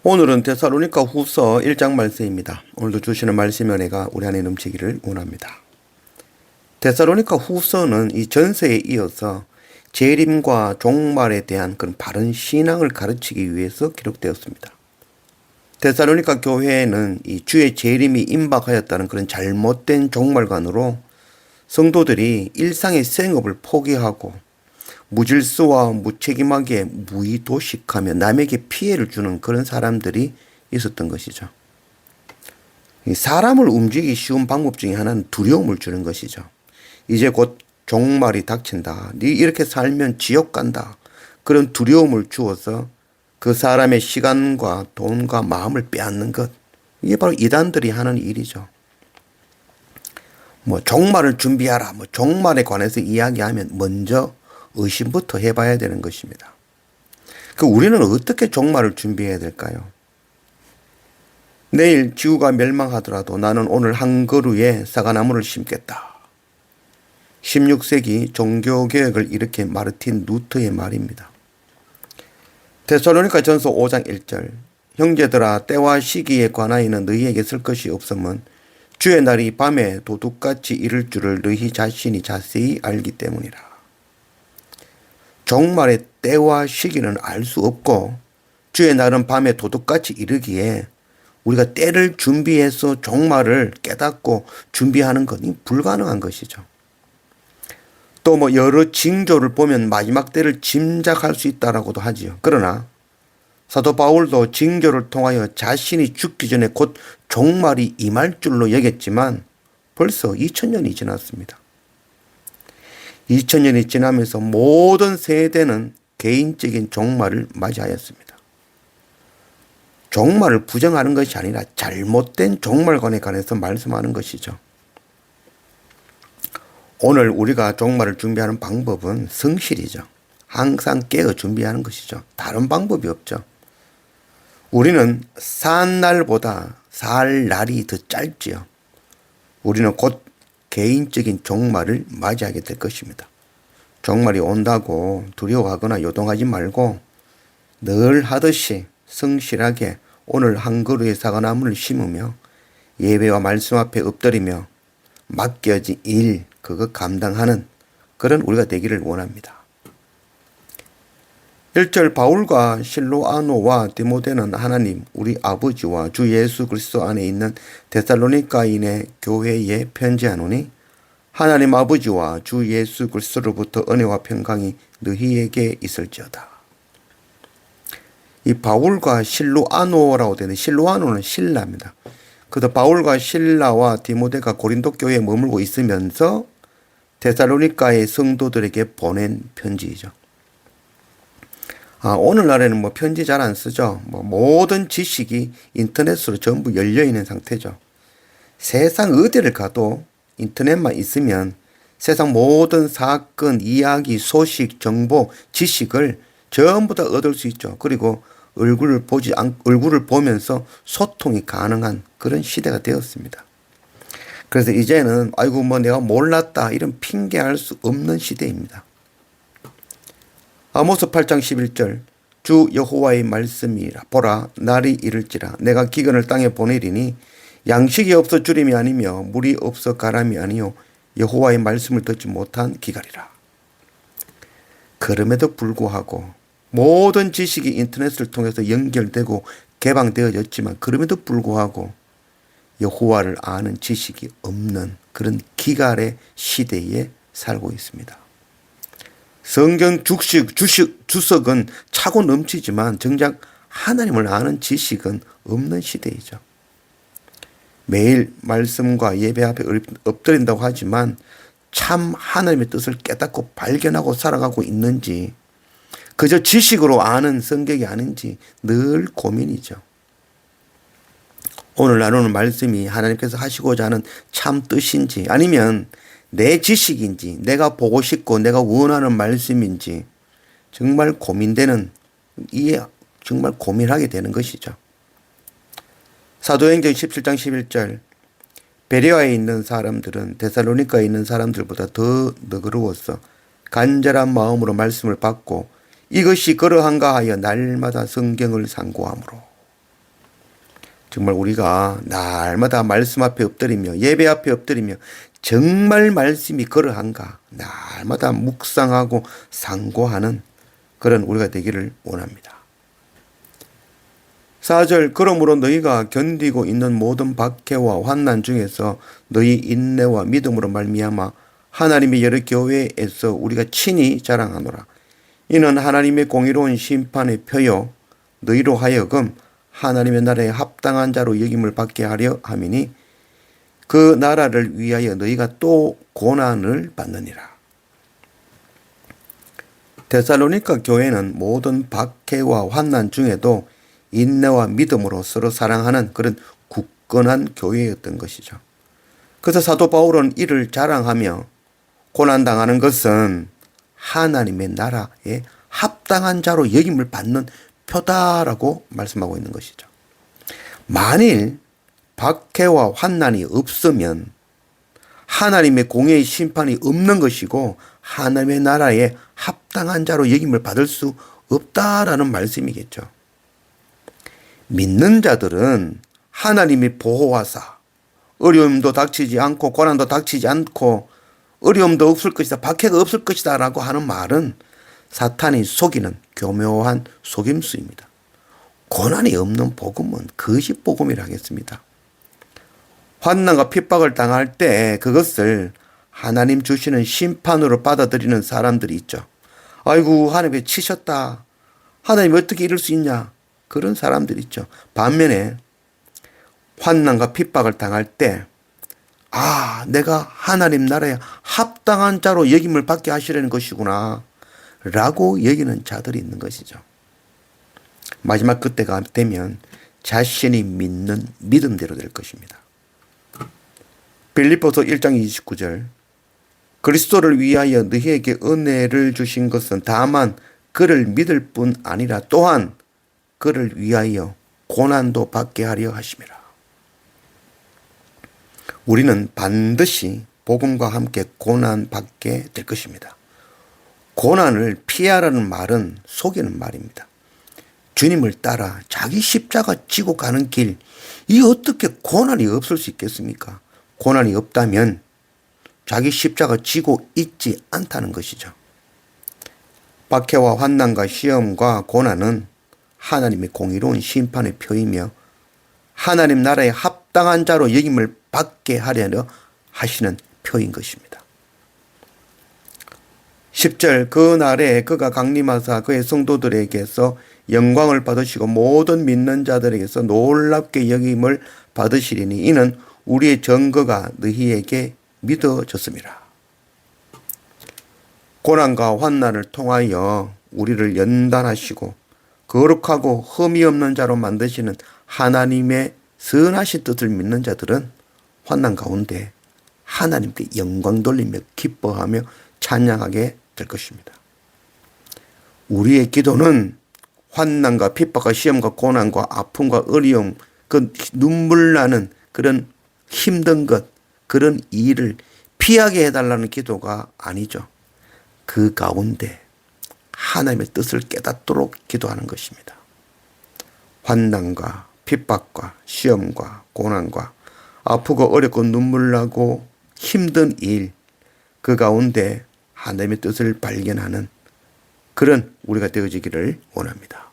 오늘은 데살로니가 후서 1장 말씀입니다. 오늘도 주시는 말씀의 은혜가 우리 안에 넘치기를 원합니다. 데살로니가 후서는 이 전서에 이어서 재림과 종말에 대한 그런 바른 신앙을 가르치기 위해서 기록되었습니다. 데살로니가 교회에는 이 주의 재림이 임박하였다는 그런 잘못된 종말관으로 성도들이 일상의 생업을 포기하고 무질서와 무책임하게 무의도식하며 남에게 피해를 주는 그런 사람들이 있었던 것이죠. 사람을 움직이기 쉬운 방법 중에 하나는 두려움을 주는 것이죠. 이제 곧 종말이 닥친다. 네 이렇게 살면 지옥 간다. 그런 두려움을 주어서 그 사람의 시간과 돈과 마음을 빼앗는 것. 이게 바로 이단들이 하는 일이죠. 종말을 준비하라. 종말에 관해서 이야기하면 먼저 의심부터 해봐야 되는 것입니다. 우리는 어떻게 종말을 준비해야 될까요? 내일 지구가 멸망하더라도 나는 오늘 한 그루에 사과나무를 심겠다. 16세기 종교개혁을 일으킨 마르틴 루터의 말입니다. 데살로니가 전서 5장 1절 형제들아 때와 시기에 관하여는 너희에게 쓸 것이 없음은 주의 날이 밤에 도둑같이 이를 줄을 너희 자신이 자세히 알기 때문이라. 종말의 때와 시기는 알 수 없고 주의 날은 밤에 도둑같이 이르기에 우리가 때를 준비해서 종말을 깨닫고 준비하는 것이 불가능한 것이죠. 또 여러 징조를 보면 마지막 때를 짐작할 수 있다라고도 하지요. 그러나 사도 바울도 징조를 통하여 자신이 죽기 전에 곧 종말이 임할 줄로 여겼지만 벌써 2000년이 지났습니다. 2000년이 지나면서 모든 세대는 개인적인 종말을 맞이하였습니다. 종말을 부정하는 것이 아니라 잘못된 종말관에 관해서 말씀하는 것이죠. 오늘 우리가 종말을 준비하는 방법은 성실이죠. 항상 깨어 준비하는 것이죠. 다른 방법이 없죠. 우리는 산 날보다 살 날이 더 짧지요. 우리는 곧 개인적인 종말을 맞이하게 될 것입니다. 종말이 온다고 두려워하거나 요동하지 말고 늘 하듯이 성실하게 오늘 한 그루의 사과나무를 심으며 예배와 말씀 앞에 엎드리며 맡겨진 일 그거 감당하는 그런 우리가 되기를 원합니다. 1절 바울과 실로아노와 디모데는 하나님 우리 아버지와 주 예수 그리스도 안에 있는 데살로니가인의 교회에 편지하노니 하나님 아버지와 주 예수 그리스도로부터 은혜와 평강이 너희에게 있을지어다. 이 바울과 실로아노라고 되는 실로아노는 신라입니다. 그래서 바울과 실라와 디모데가 고린도 교회에 머물고 있으면서 데살로니가의 성도들에게 보낸 편지이죠. 오늘날에는 편지 잘 안 쓰죠. 모든 지식이 인터넷으로 전부 열려있는 상태죠. 세상 어디를 가도 인터넷만 있으면 세상 모든 사건, 이야기, 소식, 정보, 지식을 전부 다 얻을 수 있죠. 그리고 얼굴을 보면서 소통이 가능한 그런 시대가 되었습니다. 그래서 이제는 내가 몰랐다 이런 핑계할 수 없는 시대입니다. 아모스 8장 11절 주 여호와의 말씀이라 보라 날이 이를지라 내가 기근을 땅에 보내리니 양식이 없어 주림이 아니며 물이 없어 가람이 아니요 여호와의 말씀을 듣지 못한 기갈이라. 그럼에도 불구하고 모든 지식이 인터넷을 통해서 연결되고 개방되어졌지만 그럼에도 불구하고 여호와를 아는 지식이 없는 그런 기갈의 시대에 살고 있습니다. 성경 주석은 차고 넘치지만 정작 하나님을 아는 지식은 없는 시대이죠. 매일 말씀과 예배 앞에 엎드린다고 하지만 참 하나님의 뜻을 깨닫고 발견하고 살아가고 있는지 그저 지식으로 아는 성격이 아닌지 늘 고민이죠. 오늘 나누는 말씀이 하나님께서 하시고자 하는 참 뜻인지 아니면 내 지식인지 내가 보고 싶고 내가 원하는 말씀인지 정말 고민되는 정말 고민하게 되는 것이죠. 사도행전 17장 11절 베레아에 있는 사람들은 데살로니가에 있는 사람들보다 더 너그러워서 간절한 마음으로 말씀을 받고 이것이 그러한가 하여 날마다 성경을 상고하므로 정말 우리가 날마다 말씀 앞에 엎드리며 예배 앞에 엎드리며 정말 말씀이 그러한가 날마다 묵상하고 상고하는 그런 우리가 되기를 원합니다. 4절 그러므로 너희가 견디고 있는 모든 박해와 환난 중에서 너희 인내와 믿음으로 말미암아 하나님의 여러 교회에서 우리가 친히 자랑하노라. 이는 하나님의 공의로운 심판의 표요 너희로 하여금 하나님의 나라에 합당한 자로 여김을 받게 하려 함이니 그 나라를 위하여 너희가 또 고난을 받느니라. 데살로니가 교회는 모든 박해와 환난 중에도 인내와 믿음으로 서로 사랑하는 그런 굳건한 교회였던 것이죠. 그래서 사도 바울은 이를 자랑하며 고난당하는 것은 하나님의 나라에 합당한 자로 여김을 받는 표다라고 말씀하고 있는 것이죠. 만일 박해와 환난이 없으면 하나님의 공의의 심판이 없는 것이고 하나님의 나라에 합당한 자로 여김을 받을 수 없다라는 말씀이겠죠. 믿는 자들은 하나님이 보호하사 어려움도 닥치지 않고 고난도 닥치지 않고 어려움도 없을 것이다, 박해가 없을 것이다 라고 하는 말은 사탄이 속이는 교묘한 속임수입니다. 고난이 없는 복음은 거짓 복음이라 하겠습니다. 환난과 핍박을 당할 때 그것을 하나님 주시는 심판으로 받아들이는 사람들이 있죠. 아이고 하나님이 치셨다. 하나님이 어떻게 이럴 수 있냐. 그런 사람들이 있죠. 반면에 환난과 핍박을 당할 때 내가 하나님 나라에 합당한 자로 여김을 받게 하시려는 것이구나 라고 여기는 자들이 있는 것이죠. 마지막 그때가 되면 자신이 믿는 믿음대로 될 것입니다. 빌립보서 1장 29절 그리스도를 위하여 너희에게 은혜를 주신 것은 다만 그를 믿을 뿐 아니라 또한 그를 위하여 고난도 받게 하려 하심이라. 우리는 반드시 복음과 함께 고난 받게 될 것입니다. 고난을 피하라는 말은 속이는 말입니다. 주님을 따라 자기 십자가 지고 가는 길, 이 어떻게 고난이 없을 수 있겠습니까? 고난이 없다면 자기 십자가 지고 있지 않다는 것이죠. 박해와 환난과 시험과 고난은 하나님의 공의로운 심판의 표이며 하나님 나라에 합당한 자로 여김을 받게 하려려 하시는 표인 것입니다. 10절 그날에 그가 강림하사 그의 성도들에게서 영광을 받으시고 모든 믿는 자들에게서 놀랍게 여김을 받으시리니 이는 우리의 증거가 너희에게 믿어졌음이라. 고난과 환난을 통하여 우리를 연단하시고 거룩하고 흠이 없는 자로 만드시는 하나님의 선하신 뜻을 믿는 자들은 환난 가운데 하나님께 영광 돌리며 기뻐하며 찬양하게 될 것입니다. 우리의 기도는 환난과 핍박과 시험과 고난과 아픔과 어려움, 그 눈물 나는 그런 힘든 것, 그런 일을 피하게 해달라는 기도가 아니죠. 그 가운데 하나님의 뜻을 깨닫도록 기도하는 것입니다. 환난과 핍박과 시험과 고난과 아프고 어렵고 눈물 나고 힘든 일, 그 가운데 하나님의 뜻을 발견하는 그런 우리가 되어지기를 원합니다.